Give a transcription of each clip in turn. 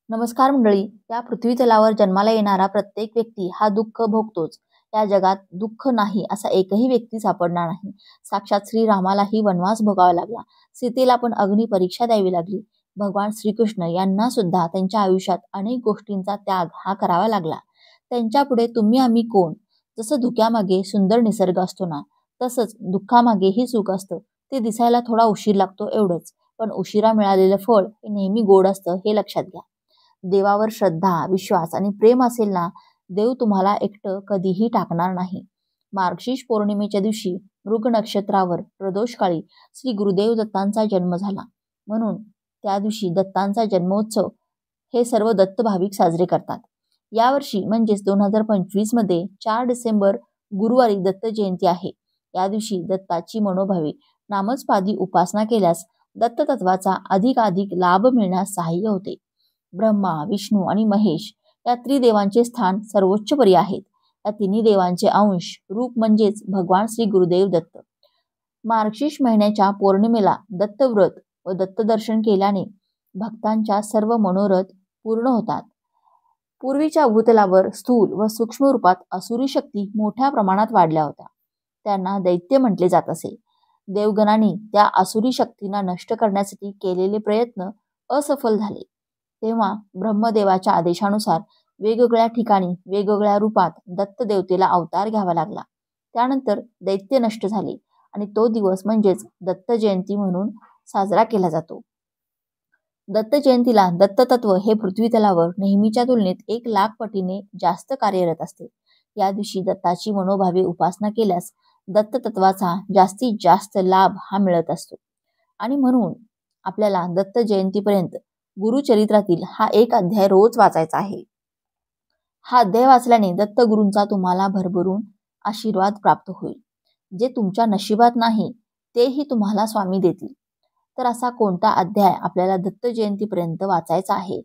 नमस्कार मंडळी. या पृथ्वी तलावर जन्माला येणारा प्रत्येक व्यक्ती हा दुःख भोगतोच. या जगात दुःख नाही असा एकही व्यक्ती सापडणार नाही. साक्षात श्रीरामालाही वनवास भोगावा लागला. सीतेला पण अग्नी परीक्षा द्यावी लागली. भगवान श्रीकृष्ण यांना सुद्धा त्यांच्या आयुष्यात अनेक गोष्टींचा त्याग हा करावा लागला. त्यांच्यापुढे तुम्ही आम्ही कोण? जसं धुक्यामागे सुंदर निसर्ग असतो ना, तसंच दुःखामागेही सुख असतं. ते दिसायला थोडा उशीर लागतो एवढंच, पण उशिरा मिळालेलं फळ हे नेहमी गोड असतं हे लक्षात घ्या. देवावर श्रद्धा, विश्वास आणि प्रेम असेल ना, देव तुम्हाला एकटं कधीही टाकणार नाही. मार्गशीर्ष पौर्णिमेच्या दिवशी मृग नक्षत्रावर प्रदोषकाळी श्री गुरुदेव दत्तांचा जन्म झाला. म्हणून त्या दिवशी दत्तांचा जन्मोत्सव हे सर्व दत्त भाविक साजरे करतात. यावर्षी म्हणजेच 2025 मध्ये 4 डिसेंबर गुरुवारी दत्त जयंती आहे. या दिवशी दत्ताची मनोभावे नामस्पादी उपासना केल्यास दत्ततत्वाचा अधिकाधिक लाभ मिळण्यास सहाय्य होते. ब्रह्मा, विष्णू आणि महेश या त्रिदेवांचे स्थान सर्वोच्चपरी आहेत. या तिन्ही देवांचे अंश रूप म्हणजेच भगवान श्री गुरुदेव दत्त. मार्गशीर्ष महिन्याच्या पौर्णिमेला दत्तव्रत व दत्तदर्शन केल्याने भक्तांच्या सर्व मनोरथ पूर्ण होतात. पूर्वीच्या भूतलावर स्थूल व सूक्ष्म रूपात असुरी शक्ती मोठ्या प्रमाणात वाढल्या होत्या. त्यांना दैत्य म्हटले जात असे. देवगणांनी त्या असुरी शक्तींना नष्ट करण्यासाठी केलेले प्रयत्न असफल झाले. तेव्हा ब्रह्मदेवाच्या आदेशानुसार वेगवेगळ्या ठिकाणी वेगवेगळ्या रूपात दत्त देवतेला अवतार घ्यावा लागला. त्यानंतर दैत्य नष्ट झाले आणि तो दिवस म्हणजेच दत्त जयंती म्हणून साजरा केला जातो. दत्त जयंतीला दत्ततत्व हे पृथ्वी तलावर नेहमीच्या तुलनेत 1,00,000 पटीने जास्त कार्यरत असते. या दिवशी दत्ताची मनोभावे उपासना केल्यास दत्ततत्वाचा जास्तीत जास्त लाभ हा मिळत असतो. आणि म्हणून आपल्याला दत्त जयंतीपर्यंत गुरुचरित्रातील हा एक अध्याय रोज वाचायचा आहे. हा अध्याय वाचल्याने दत्तगुरूंचा तुम्हाला भरभरून आशीर्वाद प्राप्त होईल. जे तुमच्या नशिबात नाही तेही तुम्हाला स्वामी देतील. तर असा कोणता अध्याय आपल्याला दत्त जयंतीपर्यंत वाचायचा आहे,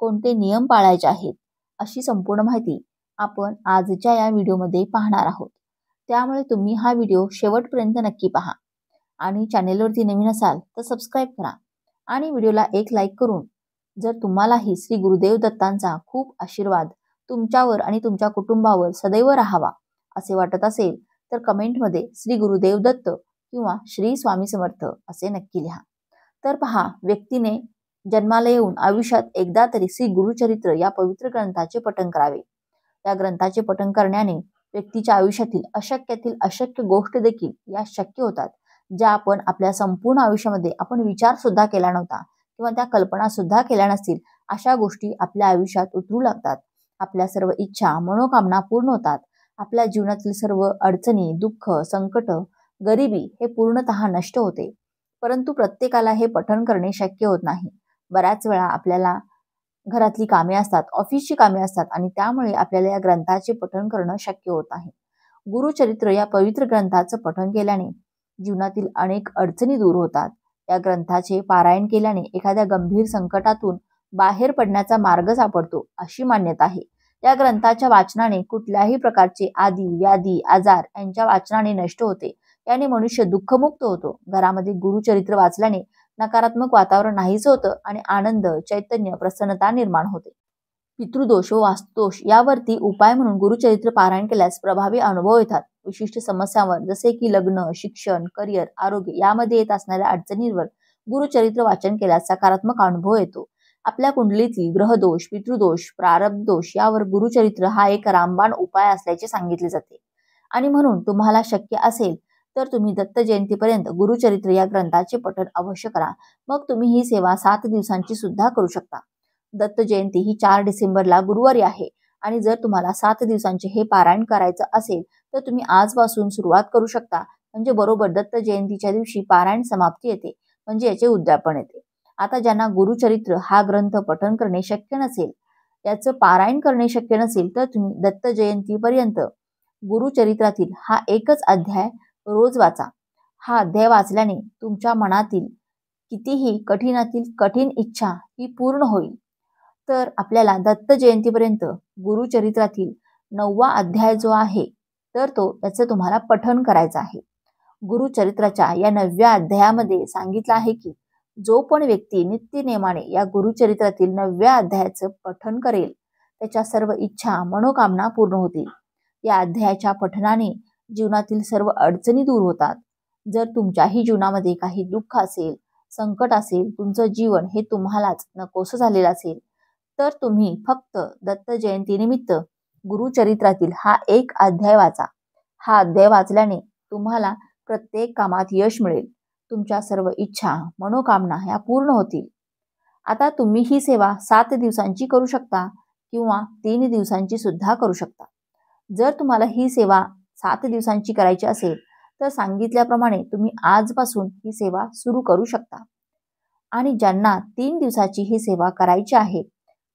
कोणते नियम पाळायचे आहेत, अशी संपूर्ण माहिती आपण आजच्या या व्हिडिओमध्ये पाहणार आहोत. त्यामुळे तुम्ही हा व्हिडिओ शेवटपर्यंत नक्की पहा आणि चॅनेलवरती नवीन असाल तर सबस्क्राईब करा आणि व्हिडिओला एक लाईक करून जर तुम्हालाही श्री गुरुदेव दत्तांचा खूप आशीर्वाद तुमच्यावर आणि तुमच्या कुटुंबावर सदैव राहावा असे वाटत असेल तर कमेंटमध्ये श्री गुरुदेव दत्त किंवा श्री स्वामी समर्थ असे नक्की लिहा. तर पहा, व्यक्तीने जन्माला येऊन आयुष्यात एकदा तरी श्री गुरुचरित्र या पवित्र ग्रंथाचे पठण करावे. या ग्रंथाचे पठण करण्याने व्यक्तीच्या आयुष्यातील अशक्यातील अशक्य गोष्ट देखील या शक्य होतात, ज्या आपण आपल्या संपूर्ण आयुष्यामध्ये आपण विचार सुद्धा केला नव्हता किंवा त्या कल्पना सुद्धा केल्या नसतील अशा गोष्टी आपल्या आयुष्यात उतरू लागतात. आपल्या सर्व इच्छा मनोकामना पूर्ण होतात. आपल्या जीवनातील सर्व अडचणी, दुःख, संकट, गरिबी हे पूर्णतः नष्ट होते. परंतु प्रत्येकाला हे पठण करणे शक्य होत नाही. बऱ्याच वेळा आपल्याला घरातली कामे असतात, ऑफिसची कामे असतात आणि त्यामुळे आपल्याला या ग्रंथाचे पठण करणं शक्य होत नाही. गुरुचरित्र या पवित्र ग्रंथाचं पठण केल्याने जीवनातील अनेक अडचणी दूर होतात. या ग्रंथाचे पारायण केल्याने एखाद्या गंभीर संकटातून बाहेर पडण्याचा मार्ग सापडतो अशी मान्यता आहे. या ग्रंथाच्या वाचनाने कुठल्याही प्रकारचे आदी व्याधी आजार यांच्या वाचनाने नष्ट होते. याने मनुष्य दुःखमुक्त होतो. घरामध्ये गुरुचरित्र वाचल्याने नकारात्मक वातावरण नाहीच होतं आणि आनंद, चैतन्य, प्रसन्नता निर्माण होते. पितृदोष व वास्तुदोष यावरती उपाय म्हणून गुरुचरित्र पारायण केल्यास प्रभावी अनुभव येतात. विशिष्ट समस्यांवर जसे की लग्न, शिक्षण, करिअर, आरोग्य यामध्ये येत असणाऱ्या अडचणींवर गुरुचरित्र वाचन केल्यास सकारात्मक अनुभव येतो. आपल्या कुंडलीतील ग्रहदोष, पितृदोष, प्रारब्ध दोष यावर गुरुचरित्र हा एक रामबाण उपाय असल्याचे सांगितले जाते. आणि म्हणून तुम्हाला शक्य असेल तर तुम्ही दत्त जयंतीपर्यंत गुरुचरित्र या ग्रंथाचे पठण अवश्य करा. मग तुम्ही ही सेवा 7 दिवसांची सुद्धा करू शकता. दत्त जयंती ही 4 डिसेंबरला गुरुवारी आहे आणि जर तुम्हाला 7 दिवसांचे हे पारायण करायचं असेल तर तुम्ही आजपासून सुरुवात करू शकता. म्हणजे बरोबर दत्त जयंतीच्या दिवशी पारायण समाप्ती येते, म्हणजे याचे उद्यापन येते. आता ज्यांना गुरुचरित्र हा ग्रंथ पठण करणे शक्य नसेल, याचं पारायण करणे शक्य नसेल तर तुम्ही दत्त जयंतीपर्यंत गुरुचरित्रातील हा एकच अध्याय रोज वाचा. हा अध्याय वाचल्याने तुमच्या मनातील कितीही कठीणातील कठीण इच्छा ही पूर्ण होईल. तर आपल्याला दत्त जयंतीपर्यंत गुरुचरित्रातील 9वा अध्याय जो आहे तर तो याचं तुम्हाला पठण करायचं आहे. गुरुचरित्राच्या या 9व्या अध्यायामध्ये सांगितलं आहे की जो पण व्यक्ती नित्यनेमाने या गुरुचरित्रातील 9व्या अध्यायाचं पठण करेल त्याच्या सर्व इच्छा मनोकामना पूर्ण होतील. या अध्यायाच्या पठणाने जीवनातील सर्व अडचणी दूर होतात. जर तुमच्याही जीवनामध्ये काही दुःख असेल, संकट असेल, तुमचं जीवन हे तुम्हालाच नकोसं झालेलं असेल, तर तुम्ही फक्त दत्त जयंतीनिमित्त गुरुचरित्रातील हा एक अध्याय वाचा. हा अध्याय वाचल्याने तुम्हाला प्रत्येक कामात यश मिळेल. तुमच्या सर्व इच्छा मनोकामना ह्या पूर्ण होतील. आता तुम्ही ही सेवा 7 दिवसांची करू शकता किंवा 3 दिवसांची सुद्धा करू शकता. जर तुम्हाला ही सेवा 7 दिवसांची करायची असेल तर सांगितल्याप्रमाणे तुम्ही आजपासून ही सेवा सुरू करू शकता. आणि ज्यांना 3 दिवसाची ही सेवा करायची आहे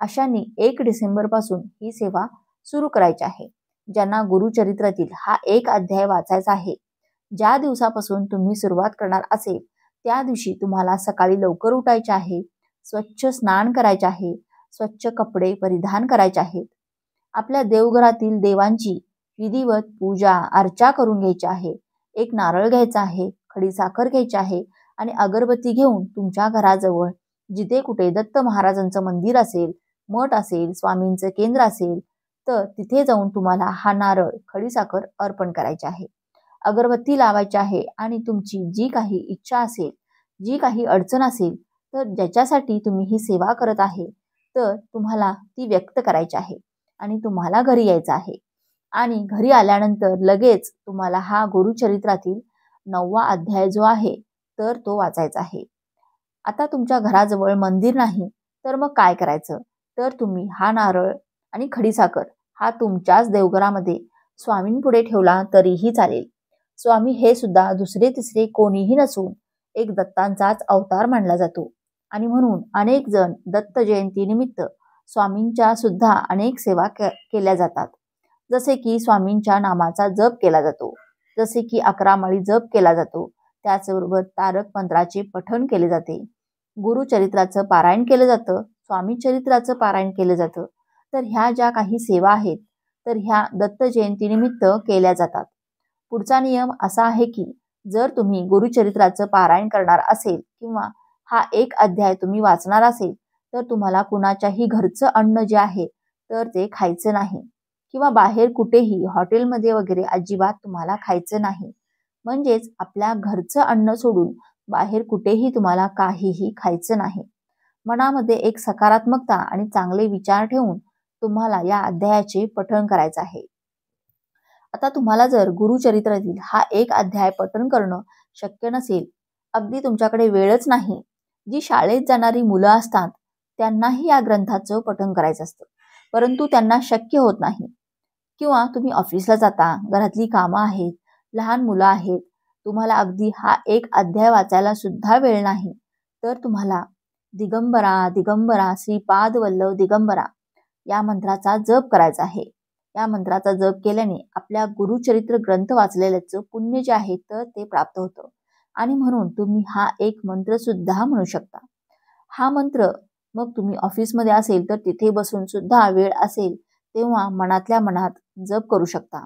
अशांनी 1 डिसेंबर पासून ही सेवा सुरू करायची आहे. ज्यांना गुरुचरित्रातील हा एक अध्याय वाचायचा आहे, ज्या दिवसापासून तुम्ही सुरुवात करणार असेल त्या दिवशी तुम्हाला सकाळी लवकर उठायचे आहे, स्वच्छ स्नान करायचे आहे, स्वच्छ कपडे परिधान करायचे आहेत, आपल्या देवघरातील देवांची विधिवत पूजा अर्चा करून घ्यायची आहे, एक नारळ घ्यायचा आहे, खडीसाखर घ्यायची आहे आणि अगरबत्ती घेऊन तुमच्या घराजवळ जिथे कुठे दत्त महाराजांचं मंदिर असेल, मठ असेल, स्वामींचं केंद्र असेल तर तिथे जाऊन तुम्हाला हा नारळ खडीसाखर अर्पण करायची आहे, अगरबत्ती लावायची आहे आणि तुमची जी काही इच्छा असेल, जी काही अडचण असेल तर ज्याच्यासाठी तुम्ही ही सेवा करत आहे तर तुम्हाला ती व्यक्त करायची आहे आणि तुम्हाला घरी यायचं आहे. आणि घरी आल्यानंतर लगेच तुम्हाला हा गुरुचरित्रातील 9वा अध्याय जो आहे तर तो वाचायचा आहे. आता तुमच्या घराजवळ मंदिर नाही तर मग काय करायचं, तर तुम्ही हा नारळ आणि खडीसाखर हा तुमच्याच देवघरामध्ये स्वामींपुढे ठेवला तरीही चालेल. स्वामी हे सुद्धा दुसरे तिसरे कोणीही नसून एक दत्तांचाच अवतार मानला जातो आणि म्हणून अनेक जण दत्त जयंतीनिमित्त स्वामींच्या सुद्धा अनेक सेवा केल्या जातात. जसे की स्वामींच्या नामाचा जप केला जातो, जसे की 11 माळी जप केला जातो, त्याचबरोबर तारक मंत्राचे पठण केले जाते, गुरुचरित्राचं पारायण केलं जातं, स्वामी चरित्राचं पारायण केलं जातं. तर ह्या ज्या काही सेवा आहेत तर ह्या दत्त जयंतीनिमित्त केल्या जातात. पुढचा नियम असा आहे की जर तुम्ही गुरुचरित्राचं पारायण करणार असेल किंवा हा एक अध्याय तुम्ही वाचणार असेल तर तुम्हाला कुणाच्याही घरचं अन्न जे आहे तर ते खायचं नाही किंवा बाहेर कुठेही हॉटेलमध्ये वगैरे अजिबात तुम्हाला खायचं नाही. म्हणजेच आपल्या घरचं अन्न सोडून बाहेर कुठेही तुम्हाला काहीही खायचं नाही. मनामध्ये एक सकारात्मकता आणि चांगले विचार ठेवून तुम्हाला या अध्यायाचे पठण करायचं आहे. आता तुम्हाला जर गुरुचरित्रातील हा एक अध्याय पठण करणं शक्य नसेल, अगदी तुमच्याकडे वेळच नाही, जी शाळेत जाणारी मुलं असतात त्यांनाही या ग्रंथाचं पठण करायचं असतं परंतु त्यांना शक्य होत नाही, किंवा तुम्ही ऑफिसला जाता, घरातली कामं आहेत, लहान मुलं आहेत, तुम्हाला अगदी हा एक अध्याय वाचायला सुद्धा वेळ नाही, तर तुम्हाला दिगंबरा दिगंबरा श्रीपाद वल्लभ दिगंबरा या मंत्राचा जप करायचा आहे. या मंत्राचा जप केल्याने आपल्या गुरुचरित्र ग्रंथ वाचलेल्याचं पुण्य जे आहे तर ते प्राप्त होतं आणि म्हणून तुम्ही हा एक मंत्र सुद्धा म्हणू शकता. हा मंत्र मग तुम्ही ऑफिसमध्ये असेल तर तिथे बसून सुद्धा वेळ असेल तेव्हा मनातल्या मनात जप करू शकता,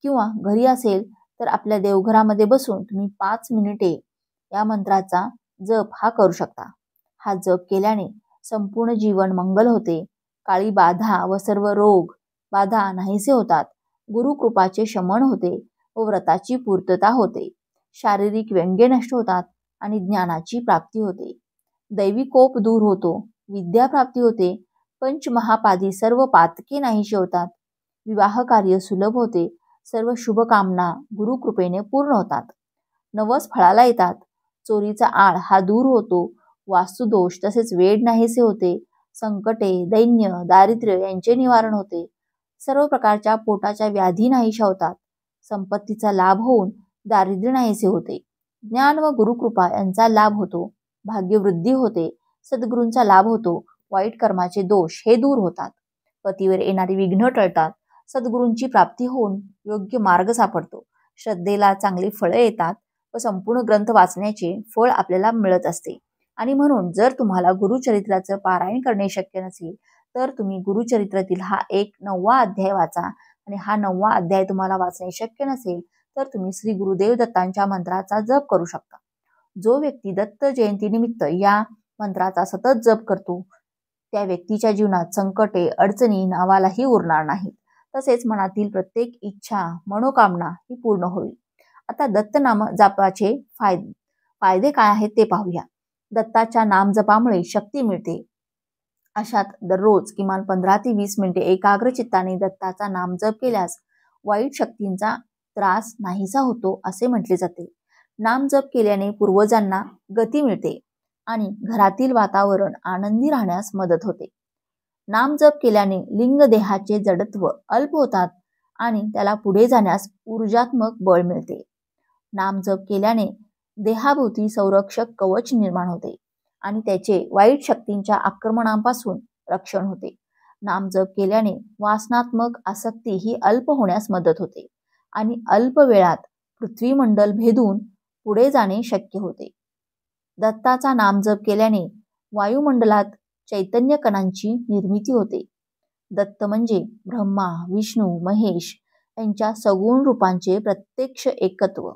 किंवा घरी असेल तर आपल्या देवघरामध्ये बसून तुम्ही 5 मिनिटे या मंत्राचा जप हा करू शकता. हा जप केल्याने संपूर्ण जीवन मंगल होते, काळी बाधा व सर्व रोग बाधा नाहीसे होतात, गुरुकृपाचे शमन होते व व्रताची पूर्तता होते, शारीरिक व्यंगे नष्ट होतात आणि ज्ञानाची प्राप्ती होते, दैवी कोप दूर होतो, विद्या प्राप्ती होते, पंचमहापादी सर्व पातके नाहीशी होतात, विवाह कार्य सुलभ होते, सर्व शुभकामना गुरुकृपेने पूर्ण होतात, नवस फळाला येतात, चोरीचा आळ हा दूर होतो, वास्तुदोष तसेच वेड नाहीसे होते, संकटे दैन्य दारिद्र्य यांचे निवारण होते, सर्व प्रकारच्या पोटाच्या व्याधी नाहीशा होतात, संपत्तीचा लाभ होऊन दारिद्र्य नाहीसे होते, ज्ञान व गुरुकृपा यांचा लाभ होतो, भाग्यवृद्धी होते, सद्गुरूंचा लाभ होतो, वाईट कर्माचे दोष हे दूर होतात, पतीवर येणारी विघ्न टळतात, सद्गुरूंची प्राप्ती होऊन योग्य मार्ग सापडतो, श्रद्धेला चांगली फळं येतात व संपूर्ण ग्रंथ वाचण्याचे फळ आपल्याला मिळत असते. आणि म्हणून जर तुम्हाला गुरुचरित्राचं पारायण करणे शक्य नसेल तर तुम्ही गुरुचरित्रातील हा एक 9वा अध्याय वाचा आणि हा 9वा अध्याय तुम्हाला वाचणे शक्य नसेल तर तुम्ही श्री गुरुदेव दत्तांच्या मंत्राचा जप करू शकता. जो व्यक्ती दत्त जयंतीनिमित्त या मंत्राचा सतत जप करतो त्या व्यक्तीच्या जीवनात संकटे अडचणी नावालाही उरणार नाहीत. तसेच मनातील प्रत्येक इच्छा मनोकामना ही पूर्ण होईल. आता दत्त नाम जपाचे फायदे काय आहेत ते पाहूया. दत्ताच्या नाम जपामुळे शक्ती मिळते. अशात दररोज किमान 15 ते 20 मिनिटे एकाग्र चित्ताने दत्ताचा नाम जप केल्यास वाईट शक्तींचा त्रास नाहीसा होतो असे म्हटले जाते. नाम जप केल्याने पूर्वजांना गती मिळते आणि घरातील वातावरण आनंदी राहण्यास मदत होते. नाम जप केल्याने लिंग देहाचे जडत्व अल्प होतात आणि त्याला पुढे जाण्यास ऊर्जात्मक बळ मिळते. नाम जप केल्याने देहाभोवती संरक्षक कवच निर्माण होते आणि त्याचे वाईट शक्तींच्या आक्रमणांपासून रक्षण होते. नाम जप केल्याने वासनात्मक आसक्ती ही अल्प होण्यास मदत होते आणि अल्प वेळात पृथ्वीमंडल भेदून पुढे जाणे शक्य होते. दत्ताचा नाम जप केल्याने वायुमंडलात चैतन्य कणांची निर्मिती होते. दत्त म्हणजे ब्रह्मा विष्णू महेश यांच्या सगुण रूपांचे प्रत्यक्ष एकत्व.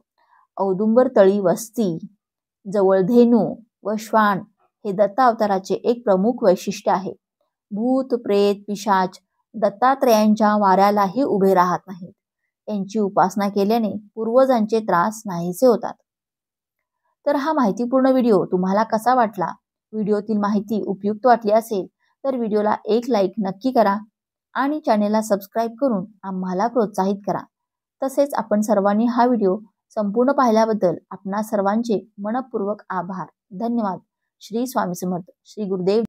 औदुंबर तळी वस्ती जवळ धेनू व श्वान हे दत्त अवताराचे एक प्रमुख वैशिष्ट्य आहे. भूत प्रेत पिशाच दत्तात्रयांच्या वाऱ्यालाही उभे राहत नाहीत. यांची उपासना केल्याने पूर्वजांचे त्रास नाहीसे होतात. तर हा माहितीपूर्ण व्हिडिओ तुम्हाला कसा वाटला? व्हिडिओतील माहिती उपयुक्त वाटली असेल तर व्हिडिओला एक लाईक नक्की करा आणि चॅनेलला सबस्क्राईब करून आम्हाला प्रोत्साहित करा. तसेच आपण सर्वांनी हा व्हिडिओ संपूर्ण पाहिल्याबद्दल आपणा सर्वांचे मनपूर्वक आभार. धन्यवाद. श्री स्वामी समर्थ. श्री गुरुदेव.